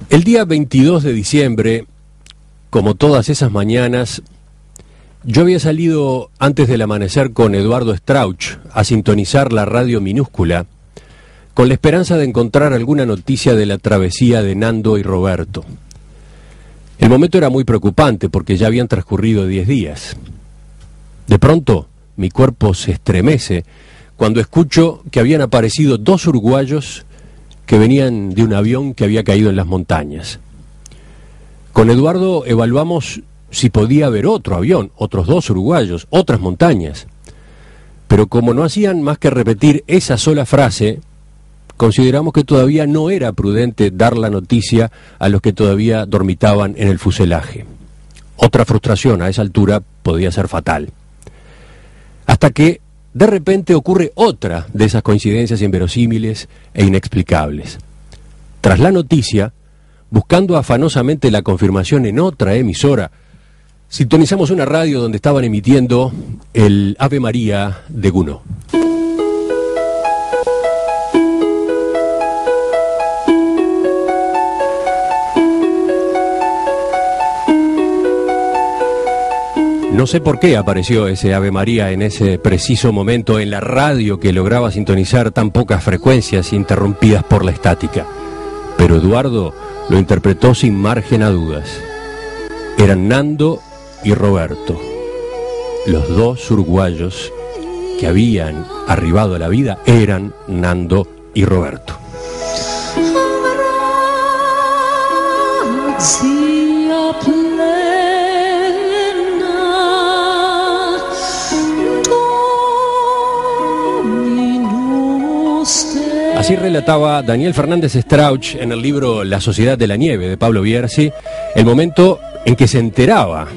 El día 22 de diciembre, como todas esas mañanas, yo había salido antes del amanecer con Eduardo Strauch a sintonizar la radio minúscula, con la esperanza de encontrar alguna noticia de la travesía de Nando y Roberto. El momento era muy preocupante porque ya habían transcurrido 10 días. De pronto, mi cuerpo se estremece cuando escucho que habían aparecido 2 uruguayos que venían de un avión que había caído en las montañas. Con Eduardo evaluamos si podía haber otro avión, otros 2 uruguayos, otras montañas. Pero como no hacían más que repetir esa sola frase, consideramos que todavía no era prudente dar la noticia a los que todavía dormitaban en el fuselaje. Otra frustración a esa altura podía ser fatal. Hasta que de repente ocurre otra de esas coincidencias inverosímiles e inexplicables. Tras la noticia, buscando afanosamente la confirmación en otra emisora, sintonizamos una radio donde estaban emitiendo el Ave María de Gounod. No sé por qué apareció ese Ave María en ese preciso momento en la radio que lograba sintonizar tan pocas frecuencias interrumpidas por la estática. Pero Eduardo lo interpretó sin margen a dudas. Eran Nando y Roberto, los 2 uruguayos que habían arribado a la vida eran Nando y Roberto. Así relataba Daniel Fernández Strauch en el libro La Sociedad de la Nieve de Pablo Bierzi, el momento en que se enteraba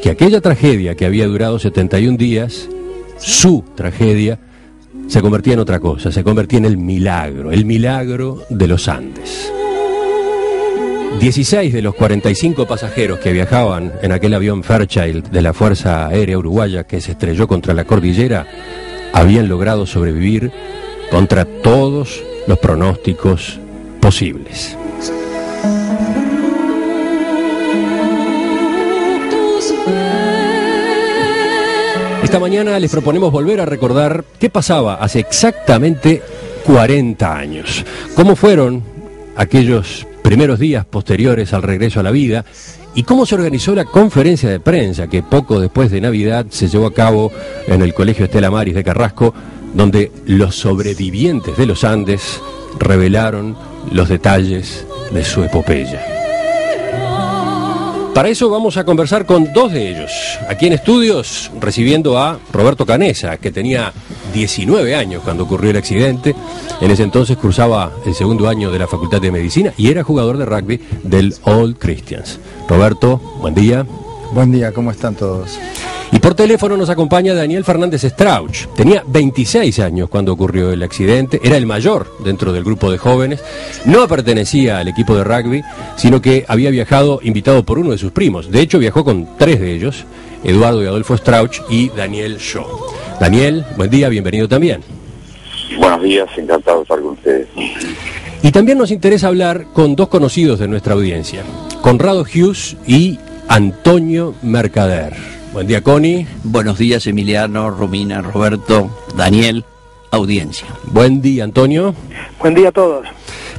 que aquella tragedia que había durado 71 días, su tragedia, se convertía en otra cosa, se convertía en el milagro de los Andes. 16 de los 45 pasajeros que viajaban en aquel avión Fairchild de la Fuerza Aérea Uruguaya que se estrelló contra la cordillera habían logrado sobrevivir contra todos los pronósticos posibles. Esta mañana les proponemos volver a recordar qué pasaba hace exactamente 40 años. Cómo fueron aquellos primeros días posteriores al regreso a la vida y cómo se organizó la conferencia de prensa que poco después de Navidad se llevó a cabo en el Colegio Estela Maris de Carrasco, donde los sobrevivientes de los Andes revelaron los detalles de su epopeya. Para eso vamos a conversar con 2 de ellos. Aquí en estudios, recibiendo a Roberto Canessa, que tenía 19 años cuando ocurrió el accidente. En ese entonces cursaba el 2º año de la Facultad de Medicina y era jugador de rugby del Old Christians. Roberto, buen día. Buen día, ¿cómo están todos? Y por teléfono nos acompaña Daniel Fernández Strauch. Tenía 26 años cuando ocurrió el accidente, era el mayor dentro del grupo de jóvenes, no pertenecía al equipo de rugby, sino que había viajado invitado por uno de sus primos. De hecho, viajó con 3 de ellos, Eduardo y Adolfo Strauch y Daniel Shaw. Daniel, buen día, bienvenido también. Buenos días, encantado de estar con ustedes. Y también nos interesa hablar con 2 conocidos de nuestra audiencia, Conrado Hughes y Antonio Mercader. Buen día, Connie. Buenos días, Emiliano, Romina, Roberto, Daniel, audiencia. Buen día, Antonio. Buen día a todos.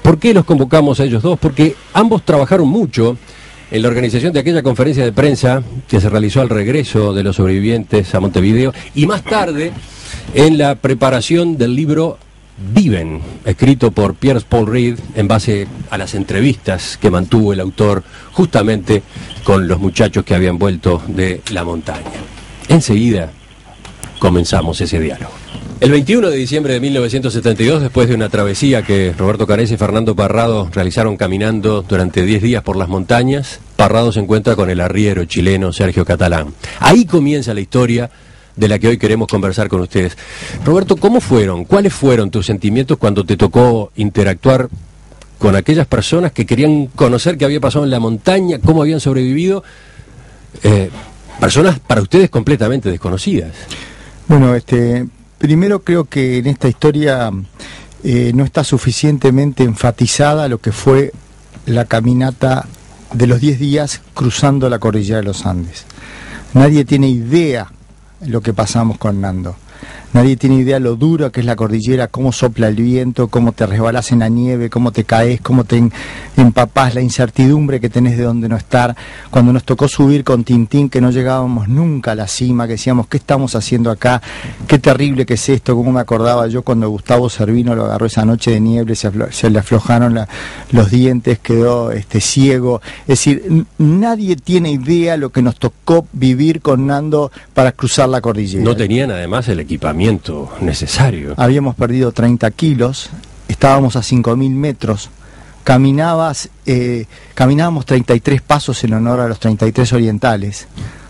¿Por qué los convocamos a ellos 2? Porque ambos trabajaron mucho en la organización de aquella conferencia de prensa que se realizó al regreso de los sobrevivientes a Montevideo y más tarde en la preparación del libro Viven, escrito por Piers Paul Reed en base a las entrevistas que mantuvo el autor justamente con los muchachos que habían vuelto de la montaña. Enseguida comenzamos ese diálogo. El 21 de diciembre de 1972, después de una travesía que Roberto Canessa y Fernando Parrado realizaron caminando durante 10 días por las montañas, Parrado se encuentra con el arriero chileno Sergio Catalán. Ahí comienza la historia de la que hoy queremos conversar con ustedes. Roberto, ¿cuáles fueron tus sentimientos cuando te tocó interactuar con aquellas personas que querían conocer qué había pasado en la montaña, cómo habían sobrevivido? Personas para ustedes completamente desconocidas. Bueno, primero creo que en esta historia no está suficientemente enfatizada lo que fue la caminata de los 10 días cruzando la cordillera de los Andes. Nadie tiene idea lo que pasamos con Nando. Nadie tiene idea lo duro que es la cordillera, cómo sopla el viento, cómo te resbalás en la nieve, cómo te caes, cómo te empapás, la incertidumbre que tenés de dónde no estar. Cuando nos tocó subir con Tintín, que no llegábamos nunca a la cima, que decíamos, ¿qué estamos haciendo acá? Qué terrible que es esto, cómo me acordaba yo cuando Gustavo Servino lo agarró esa noche de nieve, se le aflojaron los dientes, quedó ciego. Es decir, nadie tiene idea lo que nos tocó vivir con Nando para cruzar la cordillera. No tenían además el equipamiento necesario. Habíamos perdido 30 kilos, estábamos a 5.000 metros, caminábamos 33 pasos en honor a los 33 orientales,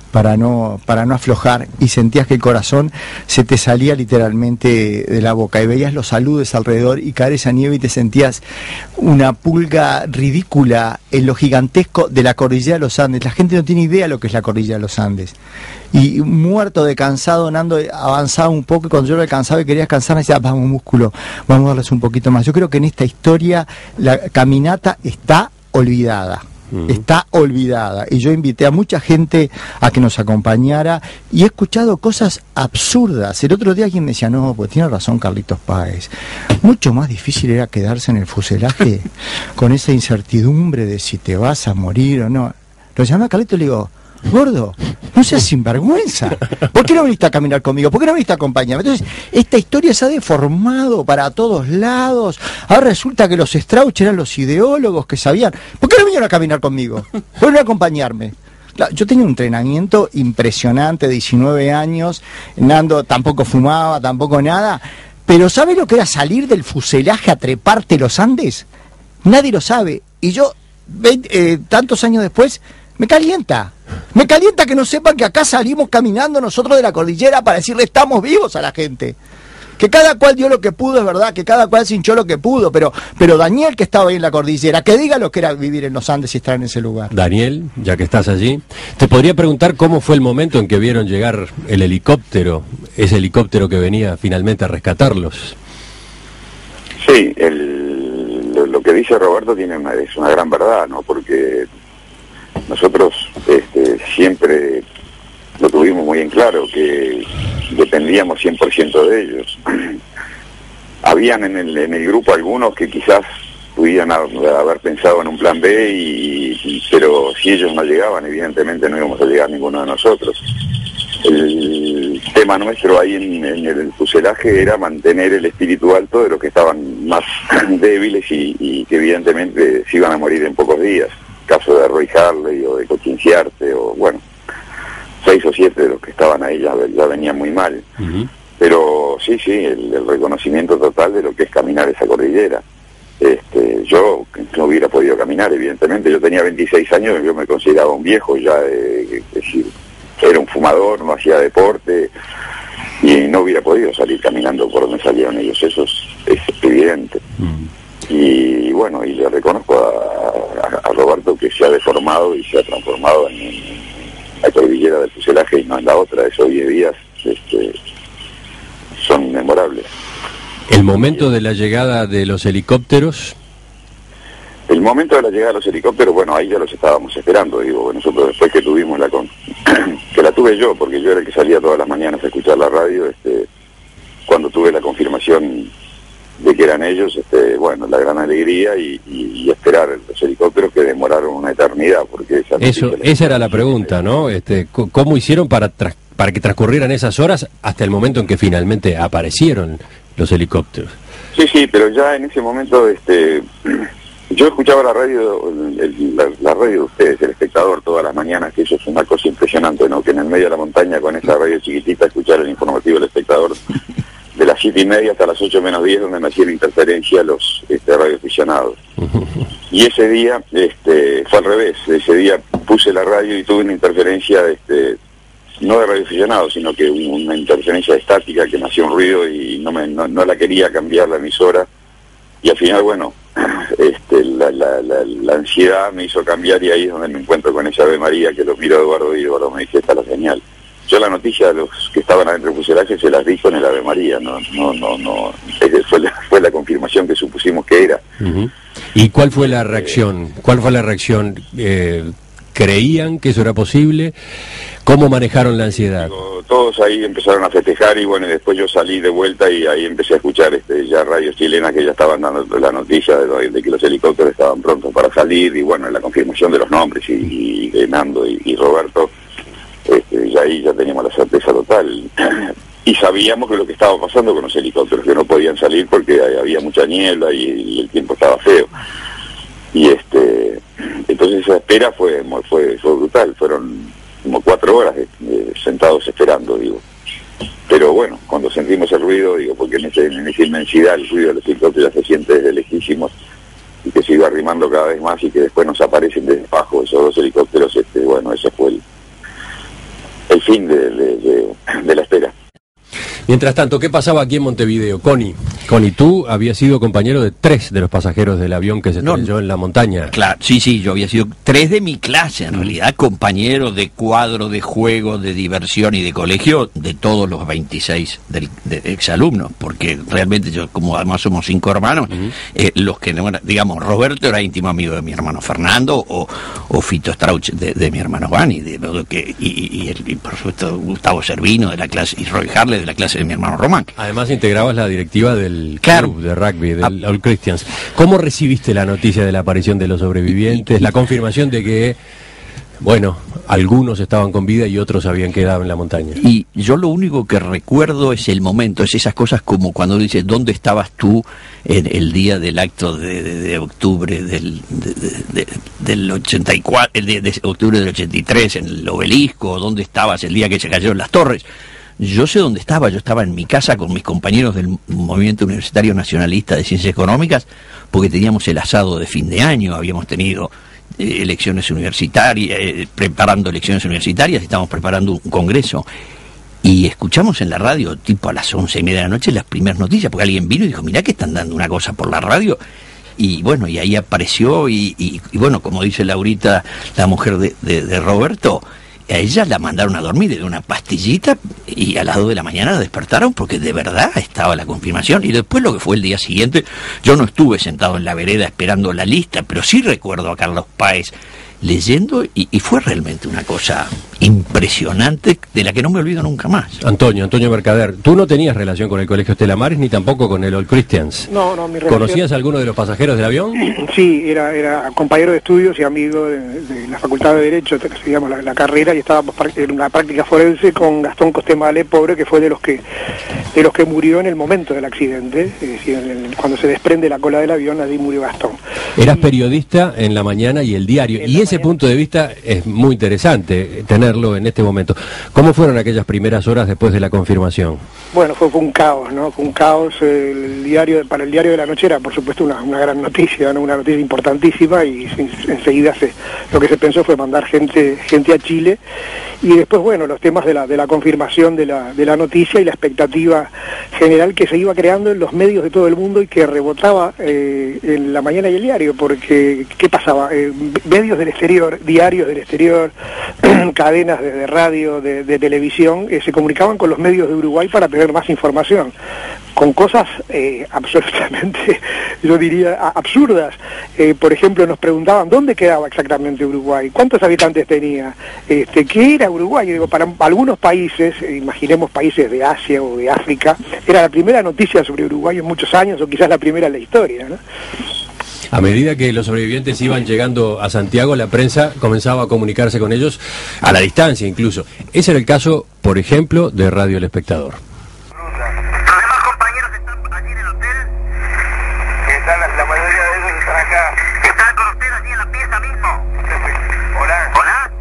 para no aflojar, y sentías que el corazón se te salía literalmente de la boca, y veías los aludes alrededor y caer esa nieve y te sentías una pulga ridícula en lo gigantesco de la cordillera de los Andes. La gente no tiene idea lo que es la cordillera de los Andes. Y muerto de cansado, Nando avanzaba un poco, y cuando yo lo alcanzaba y quería descansar, me decía, vamos músculo, vamos a darles un poquito más. Yo creo que en esta historia la caminata está olvidada. Está olvidada, y yo invité a mucha gente a que nos acompañara, y he escuchado cosas absurdas. El otro día alguien me decía, no, pues tiene razón Carlitos Páez, mucho más difícil era quedarse en el fuselaje con esa incertidumbre de si te vas a morir o no. Lo llamé a Carlitos y le digo, gordo, no seas sinvergüenza, ¿por qué no viniste a caminar conmigo? ¿Por qué no viniste a acompañarme? Entonces, esta historia se ha deformado para todos lados. Ahora resulta que los Strauch eran los ideólogos que sabían. ¿Por qué no vinieron a caminar conmigo? ¿Por qué no a acompañarme? Yo tenía un entrenamiento impresionante, 19 años, Nando tampoco fumaba, tampoco nada, pero ¿sabe lo que era salir del fuselaje a treparte los Andes? Nadie lo sabe, y yo, tantos años después, me calienta que no sepan que acá salimos caminando nosotros de la cordillera para decirle estamos vivos a la gente. Que cada cual dio lo que pudo, es verdad, que cada cual se hinchó lo que pudo, pero Daniel, que estaba ahí en la cordillera, que diga lo que era vivir en los Andes y estar en ese lugar. Daniel, ya que estás allí, te podría preguntar cómo fue el momento en que vieron llegar el helicóptero, ese helicóptero que venía finalmente a rescatarlos. Sí, lo que dice Roberto es una gran verdad, ¿no? Porque nosotros siempre lo tuvimos muy en claro, que dependíamos 100% de ellos. Habían en el grupo algunos que quizás pudieran haber pensado en un plan B, pero si ellos no llegaban, evidentemente no íbamos a llegar ninguno de nosotros. El tema nuestro ahí en el fuselaje era mantener el espíritu alto de los que estaban más débiles y que evidentemente se iban a morir en pocos días. Caso de Roy Harley o de Cochinciarte, o bueno, 6 o 7 de los que estaban ahí ya venían muy mal. Pero sí, el reconocimiento total de lo que es caminar esa cordillera. Yo no hubiera podido caminar, evidentemente. Yo tenía 26 años, yo me consideraba un viejo ya, es decir, era un fumador, no hacía deporte, y no hubiera podido salir caminando por donde salieron ellos, eso es evidente. Y bueno, y le reconozco a Roberto que se ha deformado y se ha transformado en la cordillera del fuselaje y no en la otra. Esos 10 días son memorables. ¿El momento de la llegada de los helicópteros? El momento de la llegada de los helicópteros, bueno, ahí ya los estábamos esperando, digo, nosotros después que tuvimos que la tuve yo, porque yo era el que salía todas las mañanas a escuchar la radio, cuando tuve la confirmación de que eran ellos, bueno, la gran alegría y esperar los helicópteros, que demoraron una eternidad, porque esa era la pregunta, ¿no? ¿Cómo hicieron para que transcurrieran esas horas hasta el momento en que finalmente aparecieron los helicópteros? Sí, pero ya en ese momento, yo escuchaba la radio, la radio de ustedes, El Espectador, todas las mañanas, que eso es una cosa impresionante, ¿no? Que en el medio de la montaña, con esa radio chiquitita, escuchar el informativo del Espectador de las 7:30 hasta las 8 menos 10, donde me hacían interferencia los radioaficionados. Y ese día fue al revés. Ese día puse la radio y tuve una interferencia, no de radioaficionados, sino que una interferencia estática que me hacía un ruido y no la quería cambiar la emisora. Y al final, bueno, la ansiedad me hizo cambiar, y ahí es donde me encuentro con esa Ave María, que lo miro a Eduardo y Eduardo me dice, esta es la señal. Yo la noticia de los que estaban adentro del fuselaje se las di con el Ave María, no, fue la confirmación que supusimos que era. ¿Y cuál fue la reacción? ¿Cuál fue la reacción? ¿Creían que eso era posible? ¿Cómo manejaron la ansiedad? Todos ahí empezaron a festejar y bueno, y después yo salí de vuelta y ahí empecé a escuchar ya radios chilenas que ya estaban dando la noticia de que los helicópteros estaban prontos para salir y bueno, la confirmación de los nombres y de Nando y Roberto, ya ahí ya teníamos la certeza total. Y sabíamos que lo que estaba pasando con los helicópteros, que no podían salir porque había mucha niebla y el tiempo estaba feo. Y entonces esa espera fue brutal, fueron como 4 horas sentados esperando, digo. Pero bueno, cuando sentimos el ruido, digo, porque en esa inmensidad el ruido de los helicópteros se siente desde lejísimos y que se iba arrimando cada vez más y que después nos aparecen desde abajo esos 2 helicópteros, bueno, ese fue el fin de la espera. Mientras tanto, ¿qué pasaba aquí en Montevideo? Connie, tú habías sido compañero de 3 de los pasajeros del avión que se estrelló en la montaña. Claro, sí, yo había sido 3 de mi clase, en realidad, compañeros de cuadro, de juego, de diversión y de colegio, de todos los 26 de exalumnos, porque realmente yo, como además somos 5 hermanos, los que, digamos, Roberto era íntimo amigo de mi hermano Fernando, o Fito Strauch de mi hermano Vani, y por supuesto Gustavo Servino de la clase, y Roy Harley de la clase de mi hermano Román. Además integrabas la directiva del club de rugby, del All Christians. ¿Cómo recibiste la noticia de la aparición de los sobrevivientes, la confirmación de que, bueno, algunos estaban con vida y otros habían quedado en la montaña? Y yo lo único que recuerdo es el momento, es esas cosas como cuando dices, ¿dónde estabas tú en el día del acto de octubre del 84, de octubre del 83 en el obelisco? ¿Dónde estabas el día que se cayeron las torres? Yo sé dónde estaba, yo estaba en mi casa con mis compañeros del Movimiento Universitario Nacionalista de Ciencias Económicas, porque teníamos el asado de fin de año, habíamos tenido elecciones universitarias, preparando elecciones universitarias, estábamos preparando un congreso, y escuchamos en la radio, tipo a las 11:30 de la noche, las primeras noticias, porque alguien vino y dijo, mirá que están dando una cosa por la radio, y bueno, y ahí apareció, y bueno, como dice Laurita, la mujer de Roberto, a ella la mandaron a dormir de una pastillita y a las 2 de la mañana la despertaron porque de verdad estaba la confirmación. Y después lo que fue el día siguiente, yo no estuve sentado en la vereda esperando la lista, pero sí recuerdo a Carlos Páez leyendo y fue realmente una cosa impresionante de la que no me olvido nunca más. Antonio Mercader, tú no tenías relación con el Colegio Estela Maris ni tampoco con el All Christians. No, mi relación... ¿Conocías a alguno de los pasajeros del avión? Sí, era compañero de estudios y amigo de la Facultad de Derecho, que se llama la carrera, y estábamos en una práctica forense con Gastón Costemale, pobre, que fue de los que murió en el momento del accidente, es decir, cuando se desprende la cola del avión, allí murió Gastón. Eras periodista en La Mañana y El Diario, y ese punto de vista es muy interesante tenerlo en este momento. ¿Cómo fueron aquellas primeras horas después de la confirmación? Bueno, fue un caos, ¿no? Fue un caos. Para el diario de la noche era, por supuesto, una gran noticia, ¿no? Una noticia importantísima, y enseguida lo que se pensó fue mandar gente a Chile, y después, bueno, los temas de la confirmación de la noticia y la expectativa general que se iba creando en los medios de todo el mundo y que rebotaba en La Mañana y El Diario, porque ¿qué pasaba? Medios del exterior, diarios del exterior, cadenas de radio, de televisión, se comunicaban con los medios de Uruguay para tener más información, con cosas absolutamente, yo diría, absurdas. Por ejemplo, nos preguntaban dónde quedaba exactamente Uruguay, cuántos habitantes tenía, qué era Uruguay. Digo, para algunos países, imaginemos países de Asia o de África, era la primera noticia sobre Uruguay en muchos años, o quizás la primera en la historia, ¿no? A medida que los sobrevivientes iban llegando a Santiago, la prensa comenzaba a comunicarse con ellos a la distancia incluso. Ese era el caso, por ejemplo, de Radio El Espectador. La mayoría de ellos están acá. ¿Están con usted allí en la pieza mismo? Hola. ¿Hola?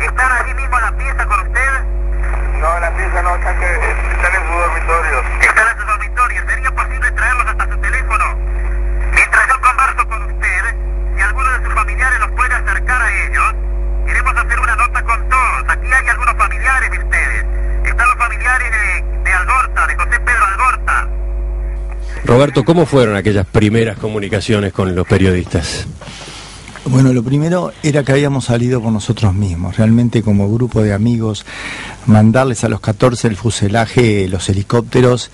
¿Están allí mismo en la pieza con usted? No, en la pieza no, están en sus dormitorios. ¿Están en sus dormitorios? ¿Sería posible traerlos hasta su teléfono? Mientras yo converso con usted, si alguno de sus familiares los puede acercar a ellos, queremos hacer una nota con todos. Aquí hay algunos familiares de ustedes. Están los familiares de Algorta, de José Pedro Algorta. Roberto, ¿cómo fueron aquellas primeras comunicaciones con los periodistas? Bueno, lo primero era que habíamos salido por nosotros mismos, realmente como grupo de amigos, mandarles a los 14 el fuselaje, los helicópteros,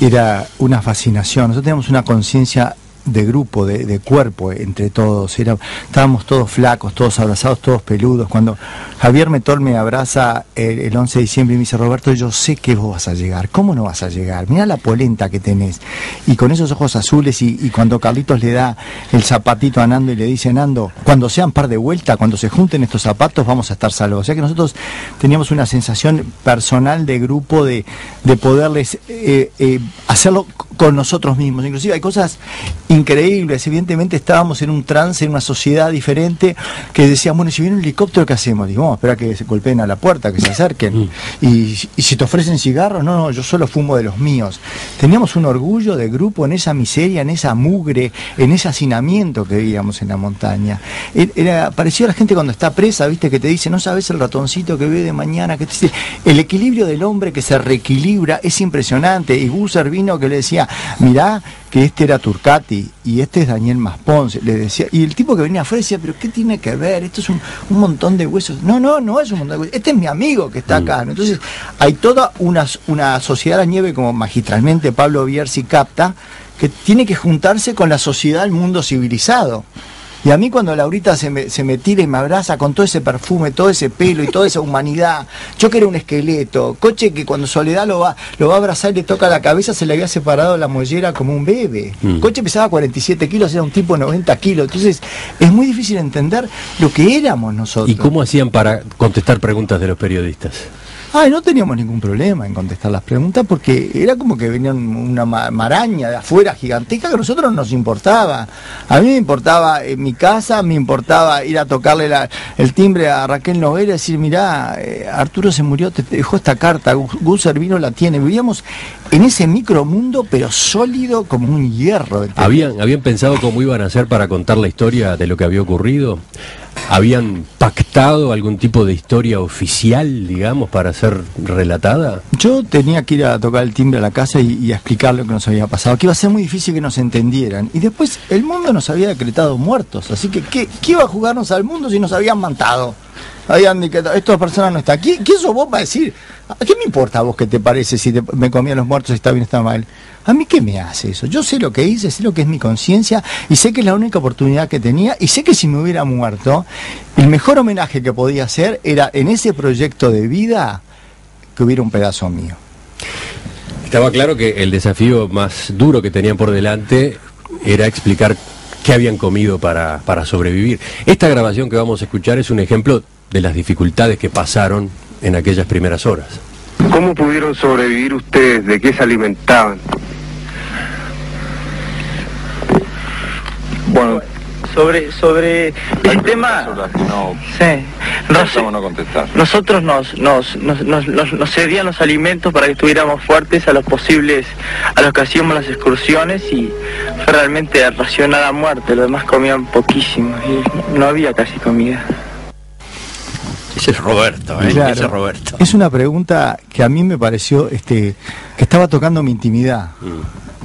era una fascinación. Nosotros teníamos una conciencia grupo, de cuerpo entre todos. Estábamos todos flacos, todos abrazados, todos peludos. Cuando Javier Metol me abraza el 11 de diciembre y me dice, Roberto, yo sé que vos vas a llegar. ¿Cómo no vas a llegar? Mirá la polenta que tenés. Y con esos ojos azules, y cuando Carlitos le da el zapatito a Nando y le dice, Nando, cuando sean par de vuelta, cuando se junten estos zapatos, vamos a estar salvos. O sea que nosotros teníamos una sensación personal de grupo, de poderles hacerlo con nosotros mismos. Inclusive hay cosas increíbles. Evidentemente estábamos en un trance, en una sociedad diferente, que decían, bueno, si viene un helicóptero, ¿qué hacemos? Digo, vamos a esperar que se golpeen a la puerta, que se acerquen. Y si te ofrecen cigarros, no, yo solo fumo de los míos. Teníamos un orgullo de grupo en esa miseria, en esa mugre, en ese hacinamiento que vivíamos en la montaña. Era parecido a la gente cuando está presa, viste, que te dice, no sabes el ratoncito que ve de mañana, que te dice, el equilibrio del hombre que se reequilibra es impresionante. Y Gusser vino que le decía, mirá que este era Turcati y este es Daniel Masponce, le decía, y el tipo que venía afuera decía, pero ¿qué tiene que ver? Esto es un montón de huesos. No es un montón de huesos, este es mi amigo que está acá, ¿no? Entonces hay toda una sociedad a la nieve, como magistralmente Pablo Bierzi capta, que tiene que juntarse con la sociedad del mundo civilizado. Y a mí cuando Laurita se me tira y me abraza con todo ese perfume, todo ese pelo y toda esa humanidad, yo que era un esqueleto, Coche que cuando Soledad lo va a abrazar y le toca la cabeza, se le había separado la mollera como un bebé. Coche pesaba 47 kilos, era un tipo de 90 kilos, entonces es muy difícil entender lo que éramos nosotros. ¿Y cómo hacían para contestar preguntas de los periodistas? No teníamos ningún problema en contestar las preguntas, porque era como que venía una maraña de afuera gigantesca que a nosotros nos importaba. A mí me importaba en mi casa, me importaba ir a tocarle el timbre a Raquel Noguera y decir, mirá, Arturo se murió, te dejó esta carta, Gusser vino, la tiene. Vivíamos en ese micromundo, pero sólido como un hierro. ¿Habían pensado cómo iban a hacer para contar la historia de lo que había ocurrido? ¿Habían pactado algún tipo de historia oficial, digamos, para ser relatada? Yo tenía que ir a tocar el timbre a la casa y a explicar lo que nos había pasado, que iba a ser muy difícil que nos entendieran. Y después el mundo nos había decretado muertos, así que ¿qué iba a jugarnos al mundo si nos habían matado? Habían decretado, esta persona no está aquí. ¿Qué sos vos para decir? ¿A qué me importa a vos qué te parece si me comían los muertos, si está bien o está mal? ¿A mí qué me hace eso? Yo sé lo que hice, sé lo que es mi conciencia y sé que es la única oportunidad que tenía y sé que si me hubiera muerto, el mejor homenaje que podía hacer era en ese proyecto de vida que hubiera un pedazo mío. Estaba claro que el desafío más duro que tenían por delante era explicar qué habían comido para sobrevivir. Esta grabación que vamos a escuchar es un ejemplo de las dificultades que pasaron en aquellas primeras horas. ¿Cómo pudieron sobrevivir ustedes? ¿De qué se alimentaban? Bueno, sobre el tema, no, sí, no contestar. Nosotros nos cedían los alimentos para que estuviéramos fuertes a los que hacíamos las excursiones, y fue realmente racionada a muerte. Los demás comían poquísimo y no había casi comida. Ese es Roberto, Claro, ese es Roberto. Es una pregunta que a mí me pareció que estaba tocando mi intimidad.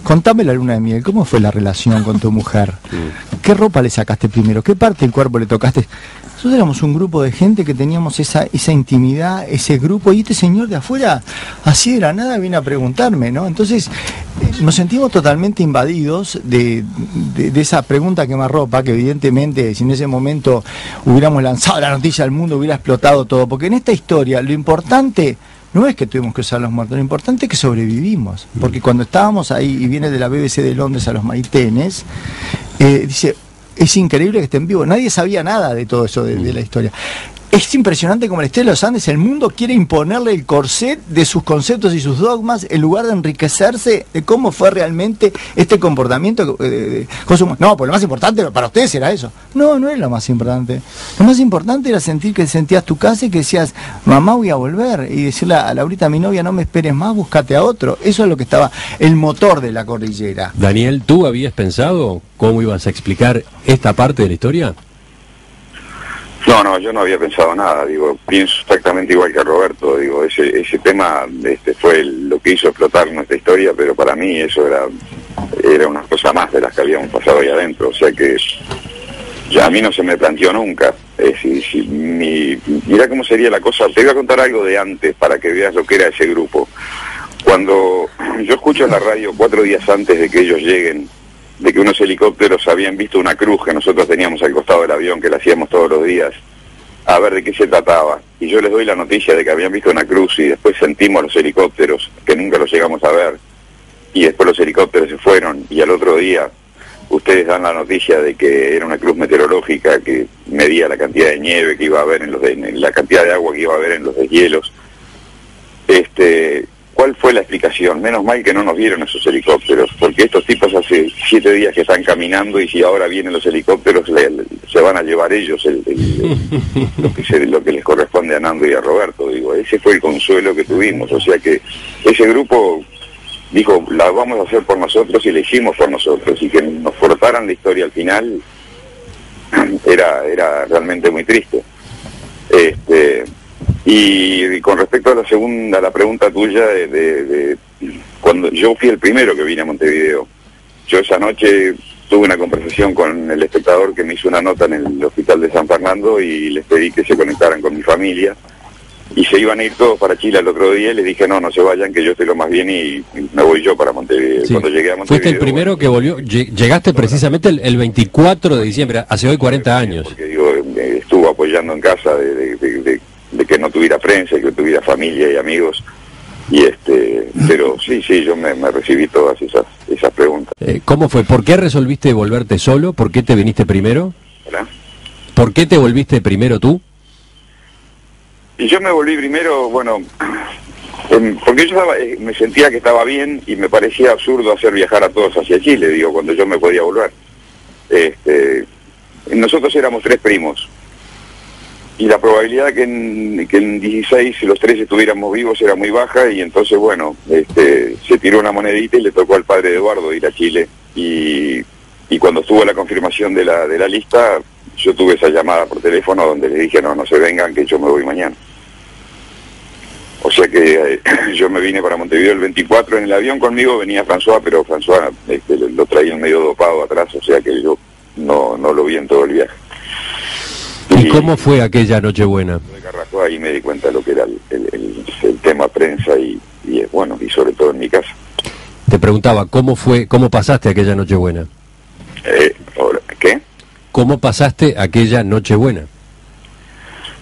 Contame la luna de miel, ¿cómo fue la relación con tu mujer? ¿Qué ropa le sacaste primero? ¿Qué parte del cuerpo le tocaste? Nosotros éramos un grupo de gente que teníamos esa intimidad, ese grupo, y este señor de afuera, así de la nada, viene a preguntarme, ¿no? Entonces, nos sentimos totalmente invadidos de esa pregunta que me arropa, que evidentemente, si en ese momento hubiéramos lanzado la noticia al mundo, hubiera explotado todo, porque en esta historia, lo importante no es que tuvimos que usar los muertos, lo importante es que sobrevivimos, porque cuando estábamos ahí, y viene de la BBC de Londres a los Maitenes, dice, es increíble que estén vivos, nadie sabía nada de todo eso de la historia. Es impresionante como en la Estrella de los Andes el mundo quiere imponerle el corset de sus conceptos y sus dogmas en lugar de enriquecerse de cómo fue realmente este comportamiento. No, pues lo más importante para ustedes era eso. No era lo más importante. Lo más importante era sentir que sentías tu casa y que decías, mamá, voy a volver. Y decirle a Laurita, mi novia, no me esperes más, búscate a otro. Eso es lo que estaba, el motor de la cordillera. Daniel, ¿tú habías pensado cómo ibas a explicar esta parte de la historia? No, yo no había pensado nada, pienso exactamente igual que Roberto, ese tema fue lo que hizo explotar nuestra historia, pero para mí eso era una cosa más de las que habíamos pasado ahí adentro, o sea que ya a mí no se me planteó nunca. Mirá cómo sería la cosa. Te voy a contar algo de antes para que veas lo que era ese grupo. Cuando yo escucho en la radio 4 días antes de que ellos lleguen de que unos helicópteros habían visto una cruz que nosotros teníamos al costado del avión, que la hacíamos todos los días, a ver de qué se trataba. Y yo les doy la noticia de que habían visto una cruz y después sentimos los helicópteros, que nunca los llegamos a ver, y después los helicópteros se fueron, y al otro día ustedes dan la noticia de que era una cruz meteorológica que medía la cantidad de nieve que iba a haber en la cantidad de agua que iba a haber en los deshielos. ¿Cuál fue la explicación? Menos mal que no nos vieron esos helicópteros, porque estos tipos hace 7 días que están caminando y si ahora vienen los helicópteros se van a llevar ellos lo que les corresponde a Nando y a Roberto. Digo, ese fue el consuelo que tuvimos, o sea que ese grupo dijo, la vamos a hacer por nosotros y la hicimos por nosotros, y que nos cortaran la historia al final era realmente muy triste. Y con respecto a la pregunta tuya de cuando yo fui el primero que vine a Montevideo, yo esa noche tuve una conversación con el espectador que me hizo una nota en el hospital de San Fernando y les pedí que se conectaran con mi familia y se iban a ir todos para Chile al otro día y les dije no se vayan, que yo estoy lo más bien y me voy yo para Montevideo. Sí. Cuando llegué a Montevideo, fuiste el primero que volvió, llegaste precisamente el 24 de diciembre, hace hoy 40 años. Porque digo, estuvo apoyando en casa de que no tuviera prensa y que tuviera familia y amigos, pero sí, yo me recibí todas esas preguntas. ¿Cómo fue? ¿Por qué resolviste volverte solo? ¿Por qué te viniste primero? ¿Verdad? ¿Por qué te volviste primero tú? Y yo me volví primero, bueno, porque yo me sentía que estaba bien y me parecía absurdo hacer viajar a todos hacia Chile, digo, cuando yo me podía volver. Nosotros éramos 3 primos. Y la probabilidad que en 16 los 3 estuviéramos vivos era muy baja y entonces, bueno, se tiró una monedita y le tocó al padre de Eduardo ir a Chile. Y cuando estuvo la confirmación de la lista, yo tuve esa llamada por teléfono donde le dije, no se vengan, que yo me voy mañana. O sea que yo me vine para Montevideo el 24 en el avión, conmigo venía François, pero François lo traía medio dopado atrás, o sea que yo no lo vi en todo el viaje. ¿Y cómo fue aquella Nochebuena? De Carrasco, ahí me di cuenta de lo que era el tema prensa y bueno, y sobre todo en mi casa. Te preguntaba, ¿cómo pasaste aquella Nochebuena? ¿Qué? ¿Cómo pasaste aquella Nochebuena?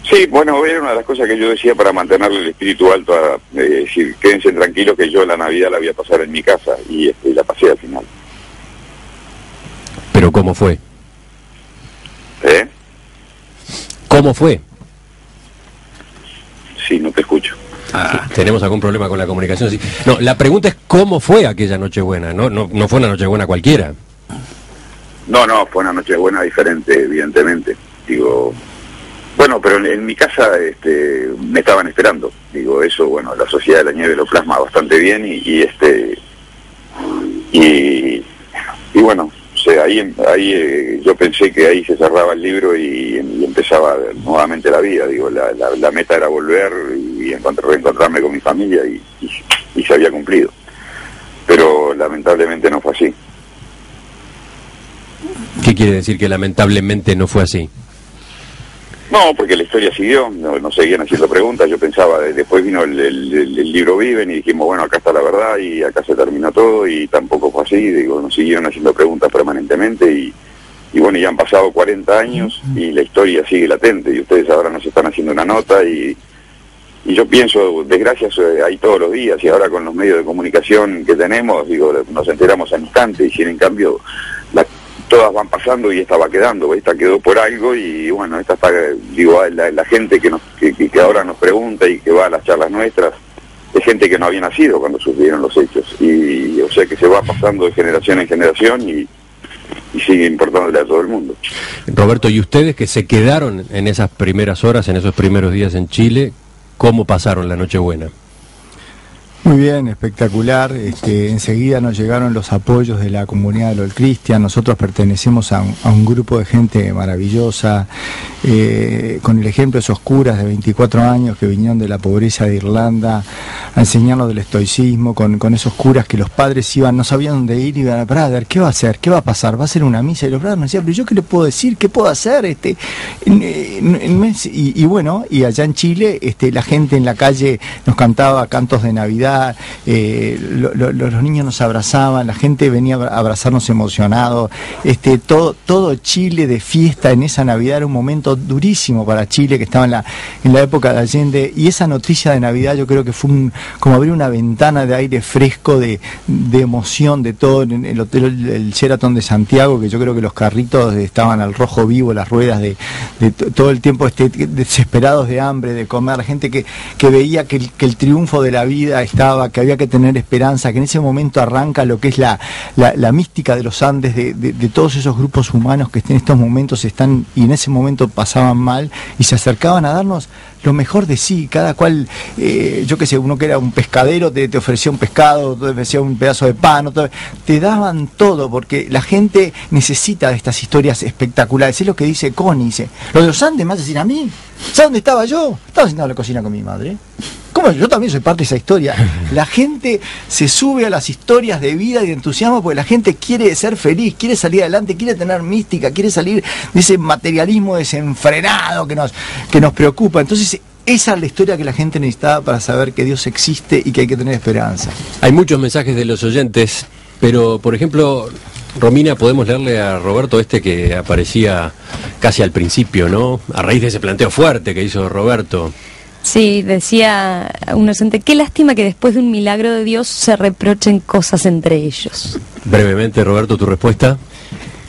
Sí, bueno, era una de las cosas que yo decía para mantenerle el espíritu alto, decir, quédense tranquilos que yo la Navidad la voy a pasar en mi casa, y la pasé al final. ¿Pero cómo fue? ¿Cómo fue? Sí, no te escucho. ¿Tenemos algún problema con la comunicación? Sí. No, la pregunta es ¿cómo fue aquella Nochebuena? No fue una Nochebuena cualquiera. No, fue una Nochebuena diferente, evidentemente. Digo, bueno, pero en mi casa me estaban esperando. Digo, eso, bueno, la Sociedad de la Nieve lo plasma bastante bien y bueno, o sea, ahí yo pensé que ahí se cerraba el libro y empezaba nuevamente la vida. Digo, la meta era volver y reencontrarme con mi familia y se había cumplido. Pero lamentablemente no fue así. ¿Qué quiere decir que lamentablemente no fue así? No, porque la historia siguió, no seguían haciendo preguntas. Yo pensaba, después vino el libro Viven y dijimos, bueno, acá está la verdad y acá se terminó todo, y tampoco fue así. Digo, nos siguieron haciendo preguntas permanentemente y bueno, ya han pasado 40 años y la historia sigue latente, y ustedes ahora nos están haciendo una nota y yo pienso, desgracias hay todos los días, y ahora con los medios de comunicación que tenemos, digo, nos enteramos al instante, y si en cambio todas van pasando y esta va quedando, esta quedó por algo, y bueno, esta está, digo, la gente que ahora nos pregunta y que va a las charlas nuestras, es gente que no había nacido cuando sucedieron los hechos, y o sea que se va pasando de generación en generación y sigue importándole a todo el mundo. Roberto, ¿y ustedes que se quedaron en esas primeras horas, en esos primeros días en Chile, cómo pasaron la Nochebuena? Muy bien, espectacular. Enseguida nos llegaron los apoyos de la comunidad de LOL Cristian. Nosotros pertenecemos a un grupo de gente maravillosa. con el ejemplo de esos curas de 24 años que vinieron de la pobreza de Irlanda a enseñarnos del estoicismo, con esos curas que los padres iban, no sabían dónde ir, iban a brother, ¿qué va a hacer? ¿Qué va a pasar? ¿Va a ser una misa? Y los brothers me decían, pero ¿yo qué le puedo decir? ¿Qué puedo hacer? Y bueno, y allá en Chile la gente en la calle nos cantaba cantos de Navidad, los niños nos abrazaban, la gente venía a abrazarnos emocionados, todo Chile de fiesta en esa Navidad. Era un momento durísimo para Chile, que estaba en la época de Allende, y esa noticia de Navidad yo creo que fue como abrir una ventana de aire fresco, de emoción, de todo. En el hotel el Sheraton de Santiago, que yo creo que los carritos estaban al rojo vivo, las ruedas de todo el tiempo desesperados de hambre, de comer, la gente que veía que el triunfo de la vida estaba, que había que tener esperanza, que en ese momento arranca lo que es la mística de los Andes, de todos esos grupos humanos que en estos momentos están, y en ese momento pasaban mal, y se acercaban a darnos lo mejor de sí, cada cual, yo qué sé, uno que era un pescadero te ofrecía un pescado, te ofrecía un pedazo de pan, te daban todo, porque la gente necesita de estas historias espectaculares. Es lo que dice Connie, dice, lo de los Andes me hace decir a mí, ¿sabes dónde estaba yo? Estaba sentado en la cocina con mi madre. ¿Cómo? Yo también soy parte de esa historia. La gente se sube a las historias de vida y de entusiasmo porque la gente quiere ser feliz, quiere salir adelante, quiere tener mística, quiere salir de ese materialismo desenfrenado que nos preocupa. Entonces, esa es la historia que la gente necesitaba para saber que Dios existe y que hay que tener esperanza. Hay muchos mensajes de los oyentes, pero por ejemplo, Romina, podemos leerle a Roberto que aparecía casi al principio, ¿no? A raíz de ese planteo fuerte que hizo Roberto. Sí, decía un oyente, qué lástima que después de un milagro de Dios se reprochen cosas entre ellos. Brevemente, Roberto, tu respuesta.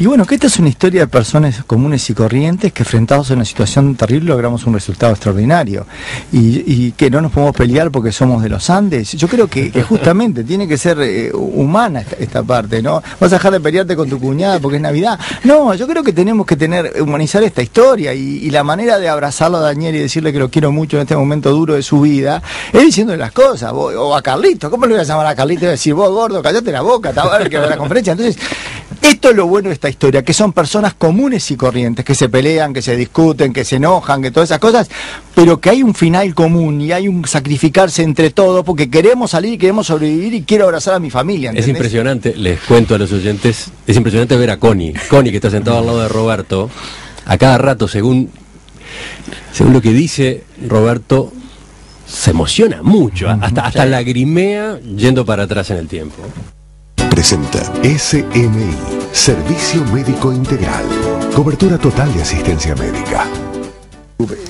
Y bueno, que esta es una historia de personas comunes y corrientes que enfrentados a una situación terrible logramos un resultado extraordinario. Y que no nos podemos pelear porque somos de los Andes. Yo creo que justamente tiene que ser humana esta parte, ¿no? Vas a dejar de pelearte con tu cuñada porque es Navidad. No, yo creo que tenemos que humanizar esta historia, y la manera de abrazarlo a Daniel y decirle que lo quiero mucho en este momento duro de su vida es diciéndole las cosas. O a Carlito, ¿cómo le voy a llamar a Carlito? Y decir, vos gordo, callate la boca, estaba a ver que va a la conferencia. Entonces, esto es lo bueno de esta historia, que son personas comunes y corrientes, que se pelean, que se discuten, que se enojan, que todas esas cosas, pero que hay un final común y hay un sacrificarse entre todos porque queremos salir, queremos sobrevivir y quiero abrazar a mi familia, ¿entendés? Es impresionante, les cuento a los oyentes, es impresionante ver a Connie, que está sentado al lado de Roberto, a cada rato, según lo que dice Roberto, se emociona mucho, hasta lagrimea yendo para atrás en el tiempo. Presenta SMI, Servicio Médico Integral. Cobertura total de asistencia médica.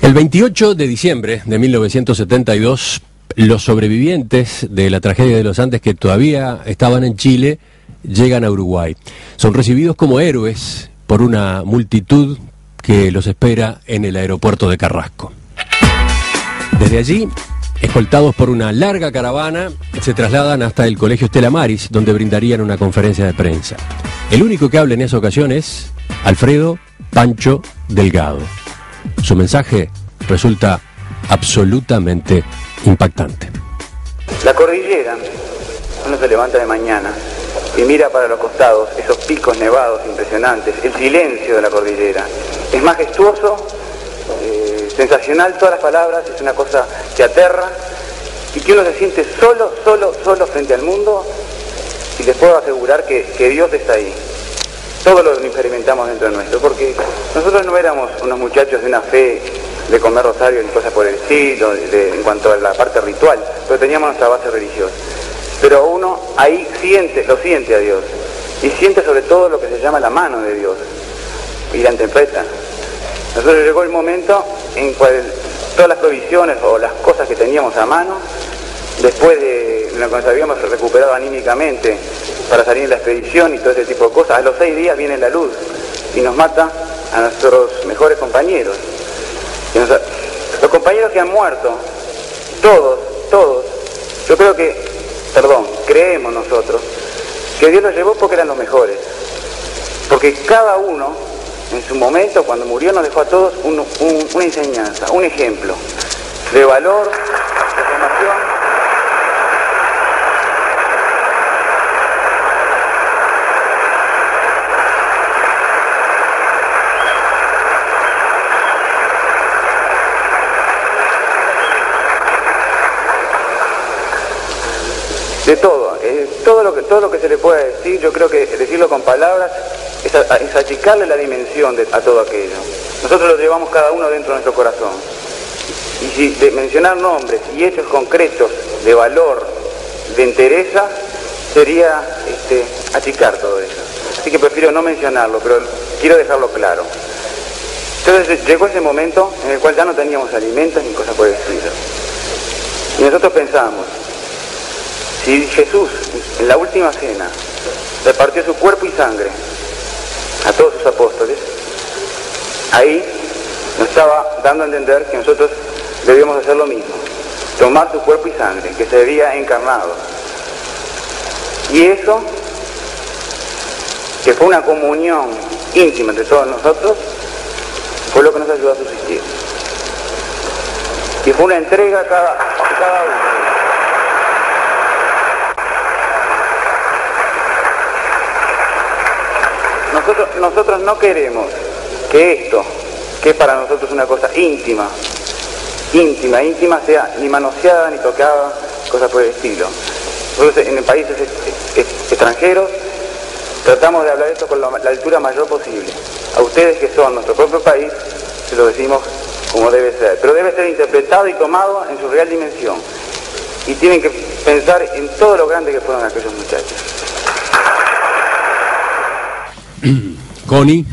El 28 de diciembre de 1972, los sobrevivientes de la tragedia de los Andes que todavía estaban en Chile llegan a Uruguay. Son recibidos como héroes por una multitud que los espera en el aeropuerto de Carrasco. Desde allí, escoltados por una larga caravana, se trasladan hasta el Colegio Estela Maris, donde brindarían una conferencia de prensa. El único que habla en esa ocasión es Alfredo Pancho Delgado. Su mensaje resulta absolutamente impactante. La cordillera, uno se levanta de mañana y mira para los costados, esos picos nevados impresionantes, el silencio de la cordillera. Es majestuoso, sensacional, todas las palabras, es una cosa que aterra y que uno se siente solo frente al mundo, y les puedo asegurar que Dios está ahí. Todo lo experimentamos dentro de nuestro, porque nosotros no éramos unos muchachos de una fe de comer rosario ni cosas por el estilo, en cuanto a la parte ritual, pero teníamos nuestra base religiosa. Pero uno ahí lo siente a Dios, y siente sobre todo lo que se llama la mano de Dios, y la interpreta. Nosotros llegó el momento en cual todas las provisiones o las cosas que teníamos a mano, después de lo que nos habíamos recuperado anímicamente para salir en la expedición y todo ese tipo de cosas, a los 6 días viene la luz y nos mata a nuestros mejores compañeros. Los compañeros que han muerto, todos, yo creo creemos nosotros, que Dios los llevó porque eran los mejores. Porque cada uno, en su momento, cuando murió, nos dejó a todos una enseñanza, un ejemplo de valor, de formación. de todo, todo lo que se le pueda decir. Yo creo que decirlo con palabras es achicarle la dimensión a todo aquello. Nosotros lo llevamos cada uno dentro de nuestro corazón. Y si de mencionar nombres y hechos concretos de valor, de entereza, sería achicar todo eso. Así que prefiero no mencionarlo, pero quiero dejarlo claro. Entonces llegó ese momento en el cual ya no teníamos alimentos ni cosas por el estilo. Y nosotros pensamos, si Jesús en la última cena repartió su cuerpo y sangre a todos sus apóstoles, ahí nos estaba dando a entender que nosotros debíamos hacer lo mismo, tomar su cuerpo y sangre, que se había encarnado. Y eso, que fue una comunión íntima entre todos nosotros, fue lo que nos ayudó a subsistir. Y fue una entrega a cada uno. Nosotros no queremos que esto, que es para nosotros una cosa íntima, sea ni manoseada ni tocada, cosas por el estilo. Nosotros en países extranjeros tratamos de hablar esto con la altura mayor posible. A ustedes que son nuestro propio país, se lo decimos como debe ser, pero debe ser interpretado y tomado en su real dimensión. Y tienen que pensar en todo lo grande que fueron aquellos muchachos. Connie,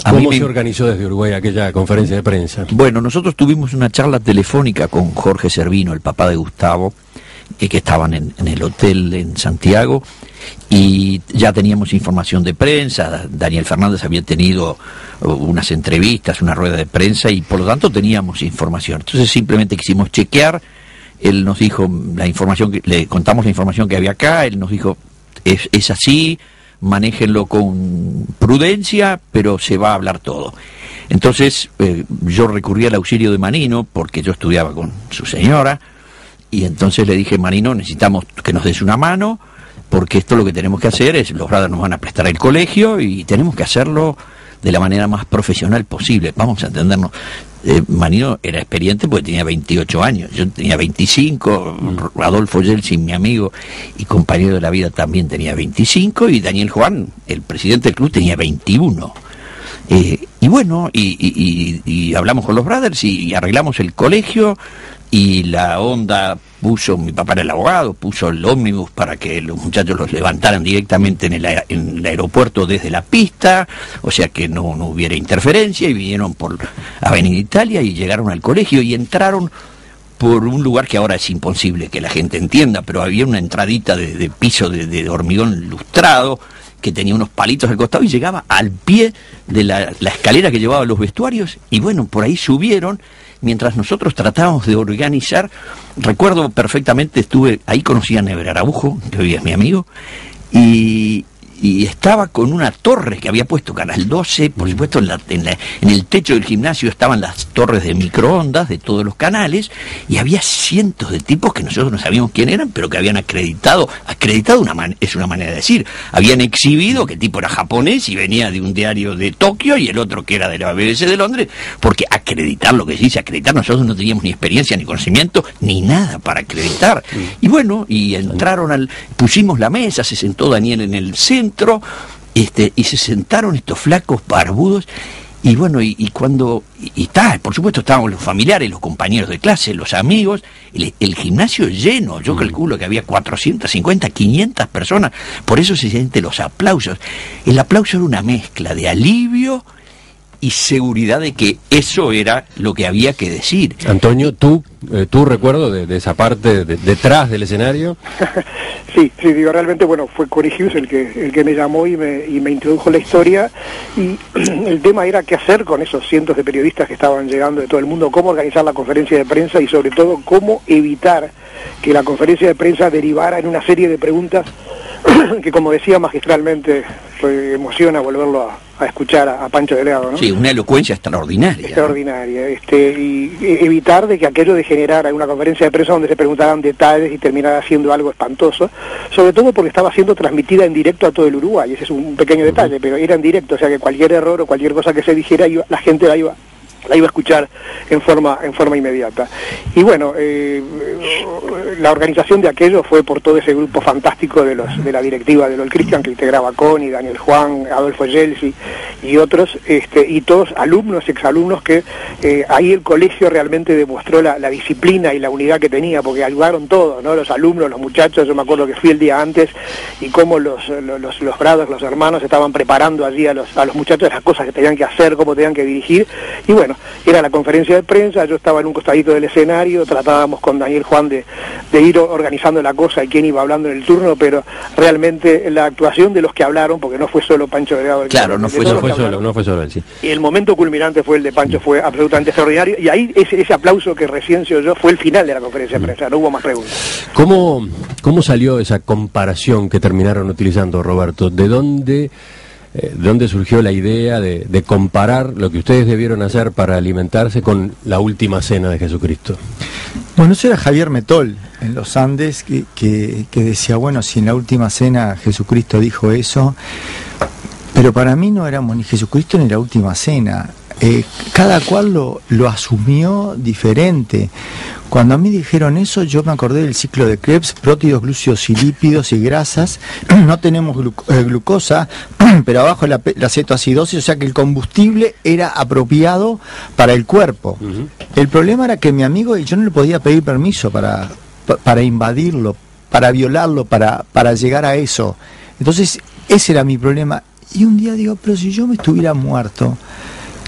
¿cómo se organizó desde Uruguay aquella conferencia de prensa? Bueno, nosotros tuvimos una charla telefónica con Jorge Servino, el papá de Gustavo, que estaban en el hotel en Santiago, y ya teníamos información de prensa. Daniel Fernández había tenido unas entrevistas, una rueda de prensa, y por lo tanto teníamos información. Entonces simplemente quisimos chequear. Él nos dijo la información, le contamos la información que había acá. Él nos dijo, es así, manéjenlo con prudencia, pero se va a hablar todo. Entonces yo recurrí al auxilio de Manino, porque yo estudiaba con su señora, y entonces le dije, Manino, necesitamos que nos des una mano, porque esto lo que tenemos que hacer es, los brothers nos van a prestar el colegio y tenemos que hacerlo de la manera más profesional posible. Vamos a entendernos. Manino era experiente porque tenía 28 años, yo tenía 25, Adolfo Yeltsin, mi amigo y compañero de la vida, también tenía 25, y Daniel Juan, el presidente del club, tenía 21. Y bueno, y hablamos con los brothers y arreglamos el colegio, y la onda puso, mi papá era el abogado, puso el ómnibus para que los muchachos los levantaran directamente en el aeropuerto desde la pista, o sea que no hubiera interferencia, y vinieron por Avenida Italia y llegaron al colegio y entraron por un lugar que ahora es imposible que la gente entienda, pero había una entradita de piso de hormigón lustrado que tenía unos palitos al costado y llegaba al pie de la escalera que llevaba a los vestuarios, y bueno, por ahí subieron. Mientras nosotros tratábamos de organizar, recuerdo perfectamente, estuve ahí, conocí a Never Araujo, que hoy es mi amigo, y estaba con una torre que había puesto Canal 12, por supuesto en el techo del gimnasio estaban las torres de microondas de todos los canales, y había cientos de tipos que nosotros no sabíamos quién eran, pero que habían acreditado es una manera de decir, habían exhibido que el tipo era japonés y venía de un diario de Tokio, y el otro que era de la BBC de Londres, porque acreditar, lo que se dice acreditar, nosotros no teníamos ni experiencia, ni conocimiento, ni nada para acreditar. Y bueno, y entraron pusimos la mesa, se sentó Daniel en el centro, y se sentaron estos flacos barbudos, y bueno, por supuesto estaban los familiares, los compañeros de clase, los amigos, el gimnasio lleno. Yo calculo que había 450, 500 personas, por eso se sienten los aplausos. El aplauso era una mezcla de alivio y seguridad de que eso era lo que había que decir. Antonio, ¿tú recuerdo de esa parte detrás del escenario? Sí, digo, realmente, bueno, fue Corey Hughes el que me llamó y me introdujo la historia, y el tema era qué hacer con esos cientos de periodistas que estaban llegando de todo el mundo, cómo organizar la conferencia de prensa, y sobre todo cómo evitar que la conferencia de prensa derivara en una serie de preguntas que, como decía magistralmente, emociona volverlo a escuchar a Pancho Delgado, ¿no? Sí, una elocuencia extraordinaria. Extraordinaria, y evitar de que aquello degenerara una conferencia de prensa donde se preguntaran detalles y terminara siendo algo espantoso, sobre todo porque estaba siendo transmitida en directo a todo el Uruguay. Ese es un pequeño detalle, pero era en directo, o sea que cualquier error o cualquier cosa que se dijera, la gente la iba la iba a escuchar en forma inmediata. Y bueno, la organización de aquello fue por todo ese grupo fantástico de la directiva de LOL Christian, que integraba Connie, Daniel Juan, Adolfo Yelsi y otros, y todos alumnos, exalumnos, que ahí el colegio realmente demostró la disciplina y la unidad que tenía, porque ayudaron todos, ¿no? Los alumnos, los muchachos. Yo me acuerdo que fui el día antes y cómo los brados, los hermanos estaban preparando allí a los muchachos las cosas que tenían que hacer, cómo tenían que dirigir. Y bueno, era la conferencia de prensa, yo estaba en un costadito del escenario, tratábamos con Daniel Juan de ir organizando la cosa y quién iba hablando en el turno, pero realmente la actuación de los que hablaron, porque no fue solo Pancho Delgado. Claro, no fue solo él, sí. Y el momento culminante fue el de Pancho, fue absolutamente extraordinario, y ahí ese aplauso que recién se oyó fue el final de la conferencia de prensa, no hubo más preguntas. ¿Cómo salió esa comparación que terminaron utilizando, Roberto? ¿De dónde surgió la idea de comparar lo que ustedes debieron hacer para alimentarse con la última cena de Jesucristo? Bueno, eso era Javier Metol en los Andes, que decía, bueno, si en la última cena Jesucristo dijo eso, pero para mí no éramos ni Jesucristo ni la última cena. Cada cual lo asumió diferente. Cuando a mí dijeron eso, yo me acordé del ciclo de Krebs: prótidos, glúcidos y lípidos y grasas. No tenemos glucosa, pero abajo la cetoacidosis, o sea que el combustible era apropiado para el cuerpo. El problema era que mi amigo y yo no le podía pedir permiso para invadirlo, para violarlo, para llegar a eso. Entonces, ese era mi problema. Y un día digo, pero si yo me estuviera muerto,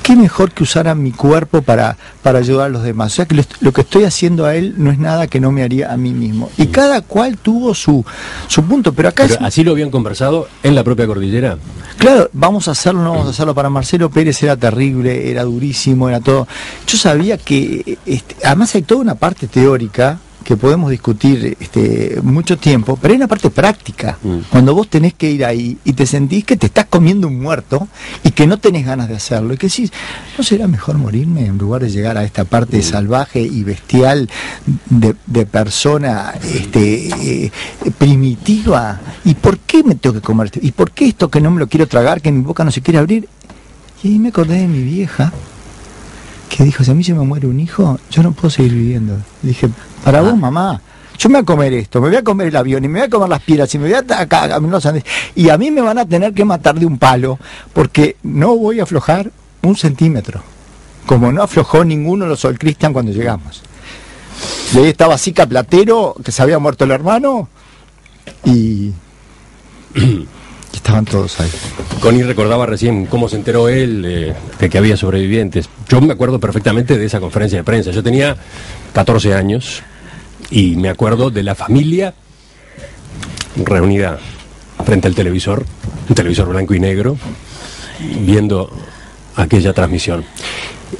qué mejor que usara mi cuerpo para ayudar a los demás. O sea que lo que estoy haciendo a él no es nada que no me haría a mí mismo. Y cada cual tuvo su punto. Pero acá ¿así lo habían conversado en la propia cordillera? Claro, vamos a hacerlo, no vamos a hacerlo. Para Marcelo Pérez era terrible, era durísimo, era todo. Yo sabía que, además hay toda una parte teórica que podemos discutir mucho tiempo, pero hay una parte práctica. Cuando vos tenés que ir ahí y te sentís que te estás comiendo un muerto y que no tenés ganas de hacerlo, y que decís, ¿no será mejor morirme en lugar de llegar a esta parte salvaje y bestial de persona primitiva? ¿Y por qué me tengo que comer? ¿Y por qué esto que no me lo quiero tragar, que mi boca no se quiere abrir? Y ahí me acordé de mi vieja, que dijo, si a mí se me muere un hijo, yo no puedo seguir viviendo. Le dije, para vos, mamá, yo me voy a comer esto, me voy a comer el avión, y me voy a comer las piedras, y me voy a caminar los Andes, y a mí me van a tener que matar de un palo, porque no voy a aflojar 1 centímetro, como no aflojó ninguno de los Sol Christian cuando llegamos. Y ahí estaba Sica Platero, que se había muerto el hermano, y estaban todos ahí. Connie recordaba recién cómo se enteró él de que había sobrevivientes. Yo me acuerdo perfectamente de esa conferencia de prensa. Yo tenía 14 años y me acuerdo de la familia reunida frente al televisor, un televisor blanco y negro, viendo aquella transmisión.